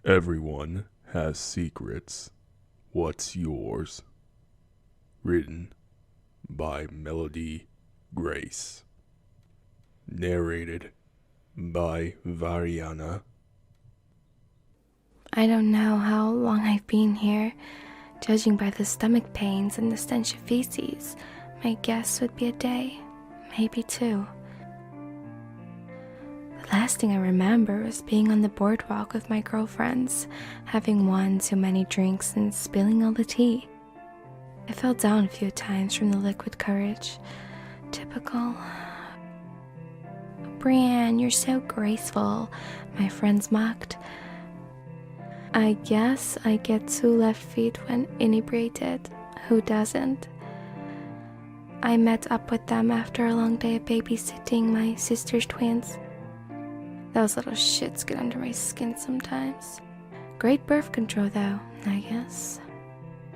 Everyone has secrets. What's yours? Written by Melody Grace. Narrated by Varyana. I don't know how long I've been here. Judging by the stomach pains and the stench of feces, my guess would be a day, maybe two. The last thing I remember was being on the boardwalk with my girlfriends, having one too many drinks and spilling all the tea. I fell down a few times from the liquid courage. Typical. "Brienne, you're so graceful," my friends mocked. I guess I get 2 left feet when inebriated. Who doesn't? I met up with them after a long day of babysitting my sister's twins. Those little shits get under my skin sometimes. Great birth control though, I guess.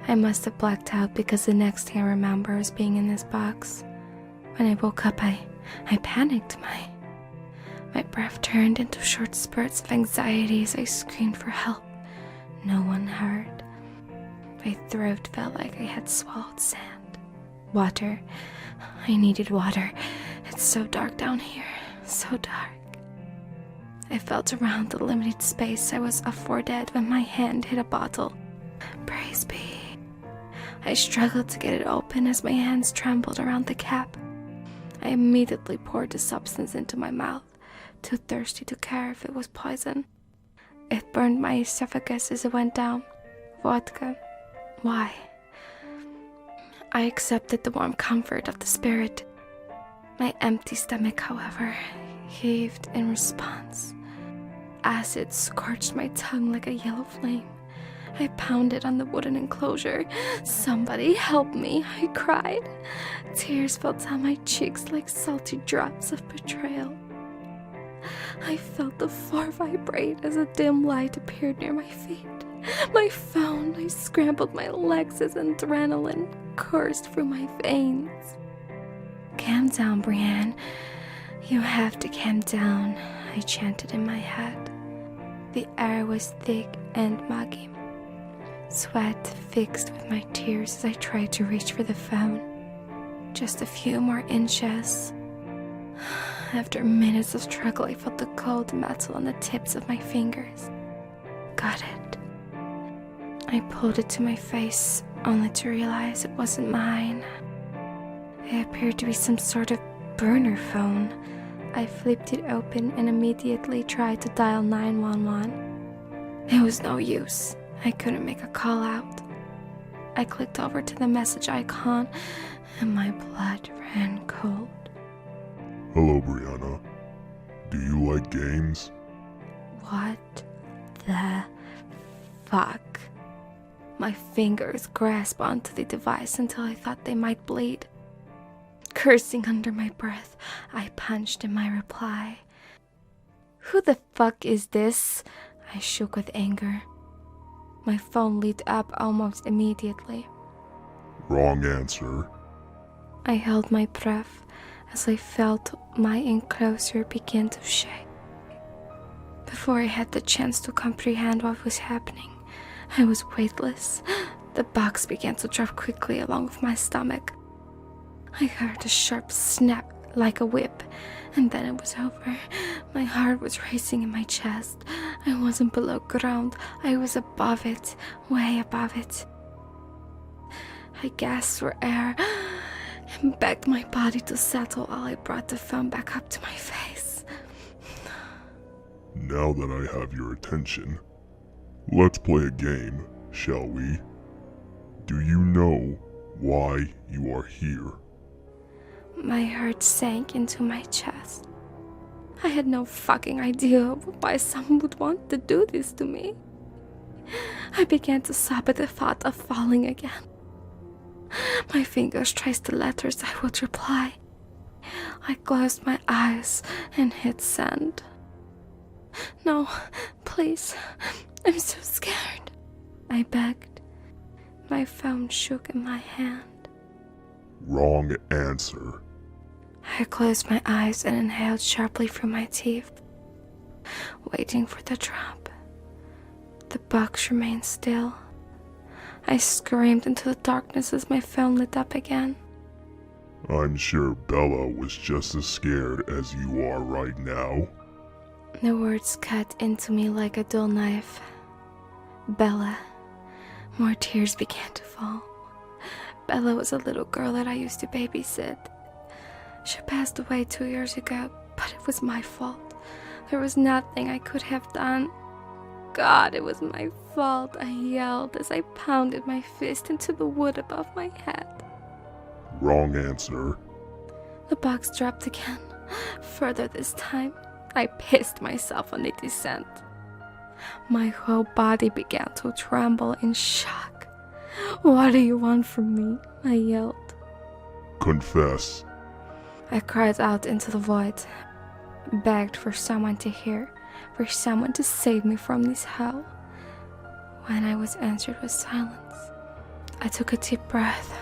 I must have blacked out because the next thing I remember was being in this box. When I woke up, I panicked. My breath turned into short spurts of anxiety as I screamed for help. No one heard. My throat felt like I had swallowed sand. Water. I needed water. It's so dark down here. So dark. I felt around the limited space I was afforded when my hand hit a bottle. Praise be. I struggled to get it open as my hands trembled around the cap. I immediately poured the substance into my mouth, too thirsty to care if it was poison. It burned my esophagus as it went down. Vodka. Why? I accepted the warm comfort of the spirit. My empty stomach, however, heaved in response. Acid scorched my tongue like a yellow flame. I pounded on the wooden enclosure. "Somebody help me," I cried. Tears fell down my cheeks like salty drops of betrayal. I felt the floor vibrate as a dim light appeared near my feet. My phone. I scrambled my legs as adrenaline coursed through my veins. "Calm down, Brienne. You have to calm down," I chanted in my head. The air was thick and muggy. Sweat fixed with my tears as I tried to reach for the phone. Just a few more inches. After minutes of struggle, I felt the cold metal on the tips of my fingers. Got it. I pulled it to my face, only to realize it wasn't mine. It appeared to be some sort of burner phone. I flipped it open and immediately tried to dial 911. It was no use. I couldn't make a call out. I clicked over to the message icon and my blood ran cold. Hello, Brianna. Do you like games? What the fuck? My fingers grasped onto the device until I thought they might bleed. Cursing under my breath, I punched in my reply. "Who the fuck is this?" I shook with anger. My phone lit up almost immediately. Wrong answer. I held my breath as I felt my enclosure begin to shake. Before I had the chance to comprehend what was happening, I was weightless. The box began to drop quickly along with my stomach. I heard a sharp snap like a whip, and then it was over. My heart was racing in my chest. I wasn't below ground. I was above it, way above it. I gasped for air and begged my body to settle while I brought the phone back up to my face. Now that I have your attention, let's play a game, shall we? Do you know why you are here? My heart sank into my chest. I had no fucking idea why someone would want to do this to me. I began to sob at the thought of falling again. My fingers traced the letters I would reply. I closed my eyes and hit send. "No, please, I'm so scared," I begged. My phone shook in my hand. Wrong answer. I closed my eyes and inhaled sharply through my teeth, waiting for the drop. box remained still. I screamed into the darkness as my phone lit up again. I'm sure Bella was just as scared as you are right now. The words cut into me like a dull knife. Bella. More tears began to fall. Bella was a little girl that I used to babysit. She passed away 2 years ago, but it was my fault. There was nothing I could have done. God, it was my fault, I yelled as I pounded my fist into the wood above my head. Wrong answer. The box dropped again. Further this time, I pissed myself on the descent. My whole body began to tremble in shock. What do you want from me? I yelled. Confess. I cried out into the void, begged for someone to hear, for someone to save me from this hell. When I was answered with silence, I took a deep breath.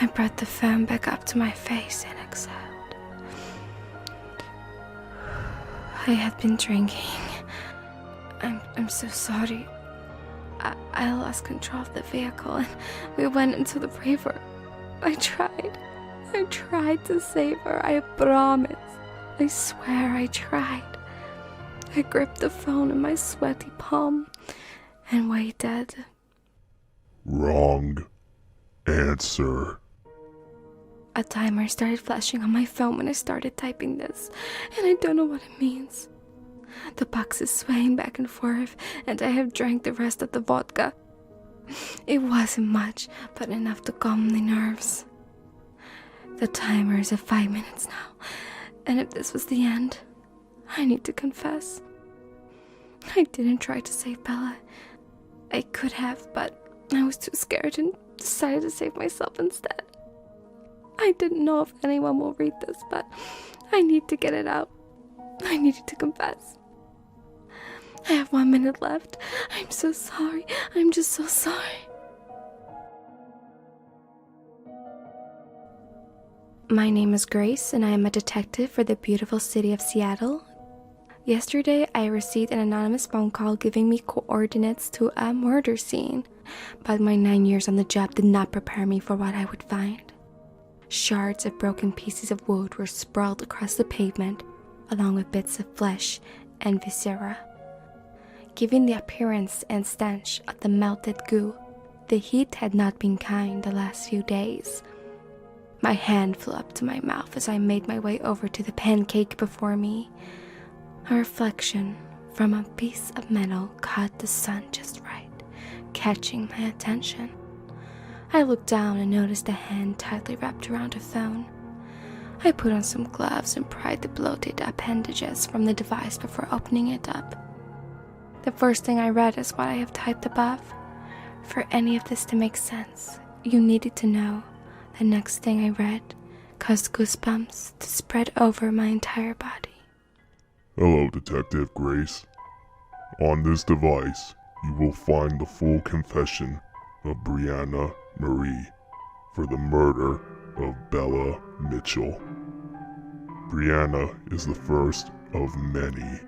I brought the phone back up to my face and exhaled. I had been drinking. I'm so sorry. I lost control of the vehicle and we went into the river. I tried to save her, I promise. I swear I tried. I gripped the phone in my sweaty palm and waited. Wrong answer. A timer started flashing on my phone when I started typing this, and I don't know what it means. The box is swaying back and forth, and I have drank the rest of the vodka. It wasn't much, but enough to calm the nerves. The timer is at 5 minutes now, and if this was the end, I need to confess. I didn't try to save Bella. I could have, but I was too scared and decided to save myself instead. I didn't know if anyone will read this, but I need to get it out. I needed to confess. I have 1 minute left. I'm so sorry. I'm just so sorry. My name is Grace, and I am a detective for the beautiful city of Seattle. Yesterday, I received an anonymous phone call giving me coordinates to a murder scene, but my 9 years on the job did not prepare me for what I would find. Shards of broken pieces of wood were sprawled across the pavement, along with bits of flesh and viscera. Giving the appearance and stench of the melted goo, the heat had not been kind the last few days. My hand flew up to my mouth as I made my way over to the pancake before me. A reflection from a piece of metal caught the sun just right, catching my attention. I looked down and noticed a hand tightly wrapped around a phone. I put on some gloves and pried the bloated appendages from the device before opening it up. The first thing I read is what I have typed above. For any of this to make sense, you needed to know. The next thing I read caused goosebumps to spread over my entire body. Hello, Detective Grace. On this device, you will find the full confession of Varyana Marie for the murder of Bella Mitchell. Varyana is the first of many.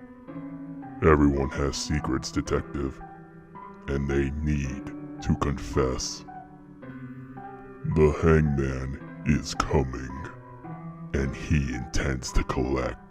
Everyone has secrets, Detective, and they need to confess. The hangman is coming, and he intends to collect